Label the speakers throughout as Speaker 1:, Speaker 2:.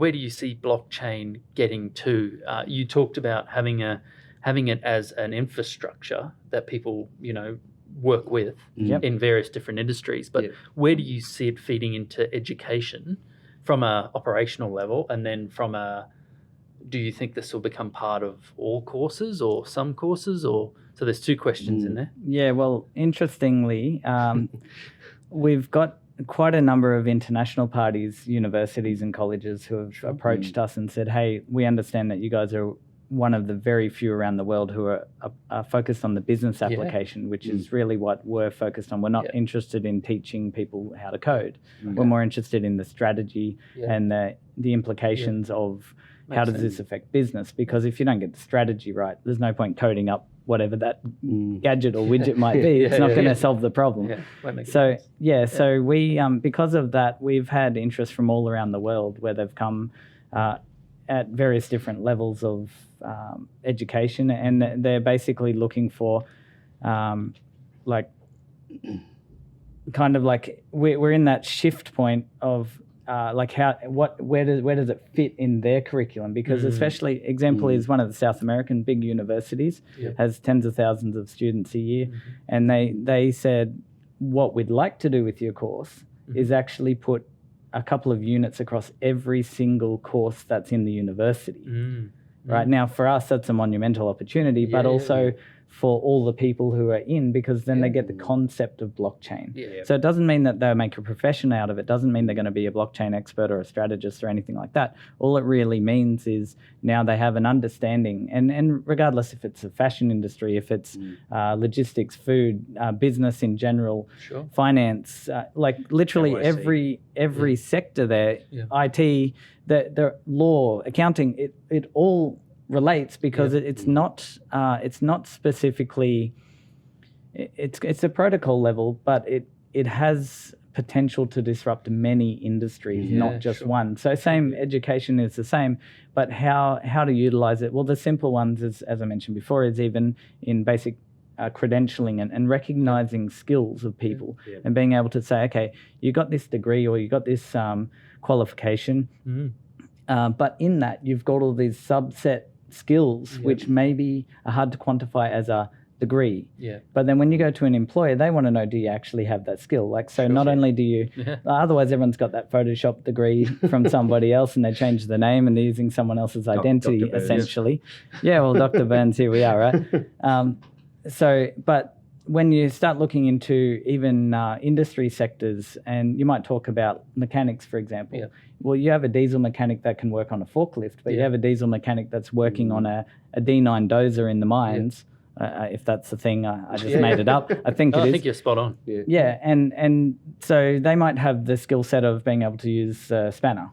Speaker 1: where do you see blockchain getting to? You talked about having it as an infrastructure that people, work with in various different industries. But where do you see it feeding into education from a operational level, and then do you think this will become part of all courses or some courses, or so there's two questions in there?
Speaker 2: Yeah, well, interestingly, we've got quite a number of international parties, universities and colleges who have approached us and said, hey, we understand that you guys are one of the very few around the world who are focused on the business application, which is really what we're focused on. We're not interested in teaching people how to code. We're more interested in the strategy and the implications of how does this affect business? Because if you don't get the strategy right, there's no point coding up whatever that gadget or widget might be. It's not going to solve the problem. So we, because of that, we've had interest from all around the world where they've come at various different levels of education, and they're basically looking for we're in that shift point of where does it fit in their curriculum? Because especially example is one of the South American big universities has tens of thousands of students a year, and they said what we'd like to do with your course is actually put a couple of units across every single course that's in the university. Right now, for us, that's a monumental opportunity, but also for all the people who are in, because then they get the concept of blockchain. So it doesn't mean that they'll make a profession out of it. Doesn't mean they're going to be a blockchain expert or a strategist or anything like that. All it really means is now they have an understanding, and regardless if it's a fashion industry, if it's logistics, food, business in general, finance, literally every sector there, IT, the law, accounting, it all relates, because it's not specifically, it's a protocol level, but it has potential to disrupt many industries, not just one. So same education is the same, but how to utilize it? Well, the simple ones is, as I mentioned before, is even in basic credentialing and recognizing skills of people and being able to say, okay, you got this degree or you got this qualification, but in that you've got all these subset skills which maybe are hard to quantify as a degree. But then when you go to an employer, they want to know, do you actually have that skill? Not only do you, otherwise everyone's got that Photoshop degree from somebody else and they change the name and they're using someone else's identity, essentially. Well, Dr. Burns, here we are, right? But when you start looking into even industry sectors, and you might talk about mechanics, for example. Well, you have a diesel mechanic that can work on a forklift, but you have a diesel mechanic that's working on a D9 dozer in the mines. If that's the thing, I just made it up. I think it is.
Speaker 1: I think you're spot on.
Speaker 2: And so they might have the skill set of being able to use a spanner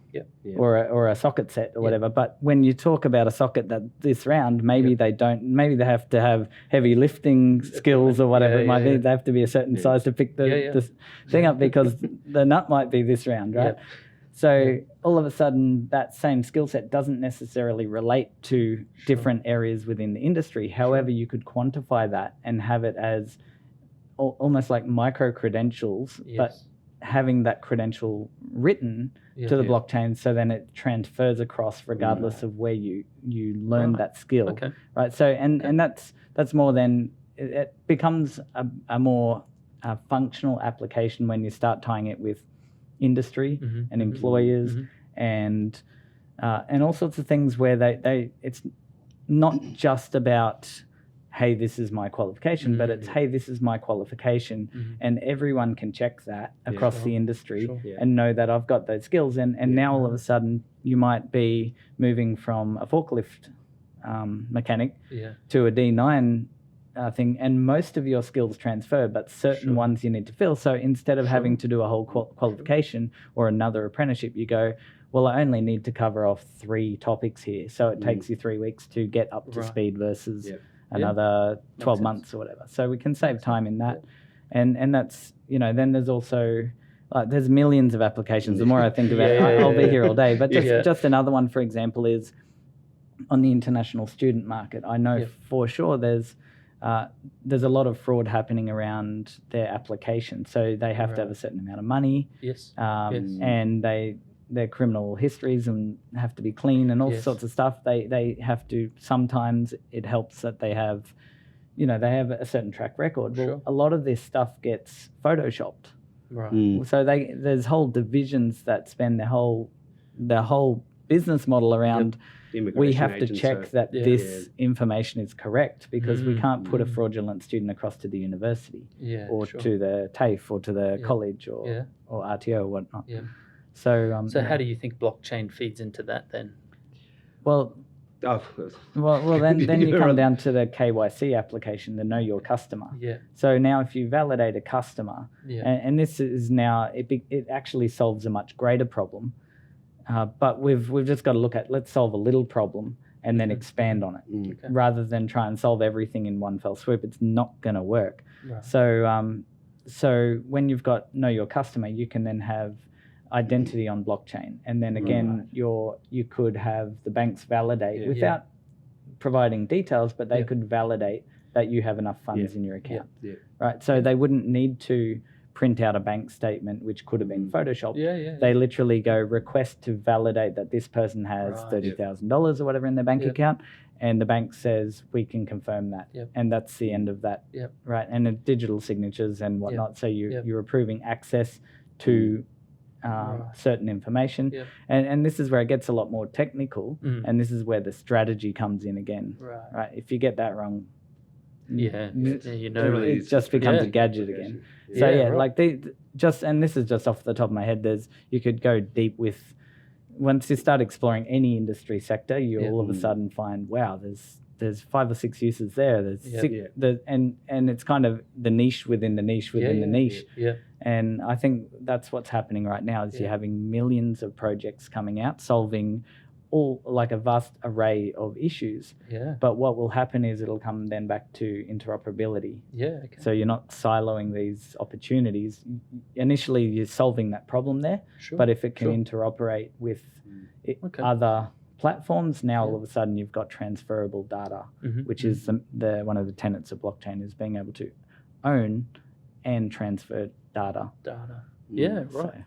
Speaker 2: or a socket set or whatever. But when you talk about a socket that this round, maybe they don't. Maybe they have to have heavy lifting skills or whatever it might be. They have to be a certain size to pick the thing up, because the nut might be this round, right? So all of a sudden, that same skill set doesn't necessarily relate to different areas within the industry. However, you could quantify that and have it as almost like micro credentials, but having that credential written to the blockchain, so then it transfers across regardless of where you learn that skill. Right. So and that's more than it becomes a more functional application when you start tying it with industry and employers and all sorts of things where they it's not just about, hey, this is my qualification, but it's, hey, this is my qualification, and everyone can check that across the industry and know that I've got those skills. And now all of a sudden you might be moving from a forklift mechanic to a D9 thing, and most of your skills transfer, but certain ones you need to fill. So instead of having to do a whole qualification or another apprenticeship, you go, well, I only need to cover off 3 topics here. So it takes you 3 weeks to get up to speed versus another 12 months or whatever. So we can save time in that. And that's, then there's also, there's millions of applications. The more I think about it, I'll be here all day. But just another one, for example, is on the international student market. I know for sure there's a lot of fraud happening around their application. So they have to have a certain amount of money, and their criminal histories and have to be clean and all sorts of stuff. They have to, sometimes it helps that they have, they have a certain track record. Well, a lot of this stuff gets photoshopped.
Speaker 1: Right.
Speaker 2: So there's whole divisions that spend their whole business model around, we have to check that this information is correct, because we can't put a fraudulent student across to the university or to the TAFE or to the college or RTO or whatnot.
Speaker 1: Yeah.
Speaker 2: So
Speaker 1: how do you think blockchain feeds into that then?
Speaker 2: Well, then you come down to the KYC application, the Know Your Customer.
Speaker 1: Yeah.
Speaker 2: So now if you validate a customer, and this is now, it actually solves a much greater problem. But we've just got to look at, let's solve a little problem and then expand on it, rather than try and solve everything in one fell swoop. It's not going to work.
Speaker 1: Right.
Speaker 2: So when you've got Know Your Customer, you can then have identity on blockchain, and then again you could have the banks validate without providing details, but they could validate that you have enough funds in your account. Right. So they wouldn't need to print out a bank statement, which could have been photoshopped. They literally go request to validate that this person has $30,000 or whatever in their bank account, and the bank says we can confirm that, and that's the end of that. Right. And the digital signatures and whatnot. So you're approving access to certain information, and this is where it gets a lot more technical, and this is where the strategy comes in again. Right. If you get that wrong, it just becomes a gadget again. So like and this is just off the top of my head, you could go deep with, once you start exploring any industry sector, you all of a sudden find, wow, there's 5 or 6 uses there. And it's kind of the niche within the niche within the niche. And I think that's what's happening right now, is you're having millions of projects coming out solving all, like, a vast array of issues. But what will happen is it'll come then back to interoperability. So you're not siloing these opportunities. Initially you're solving that problem there, but if it can interoperate with other platforms, now all of a sudden you've got transferable data, which is the one of the tenets of blockchain, is being able to own and transfer data.
Speaker 1: Yeah, right.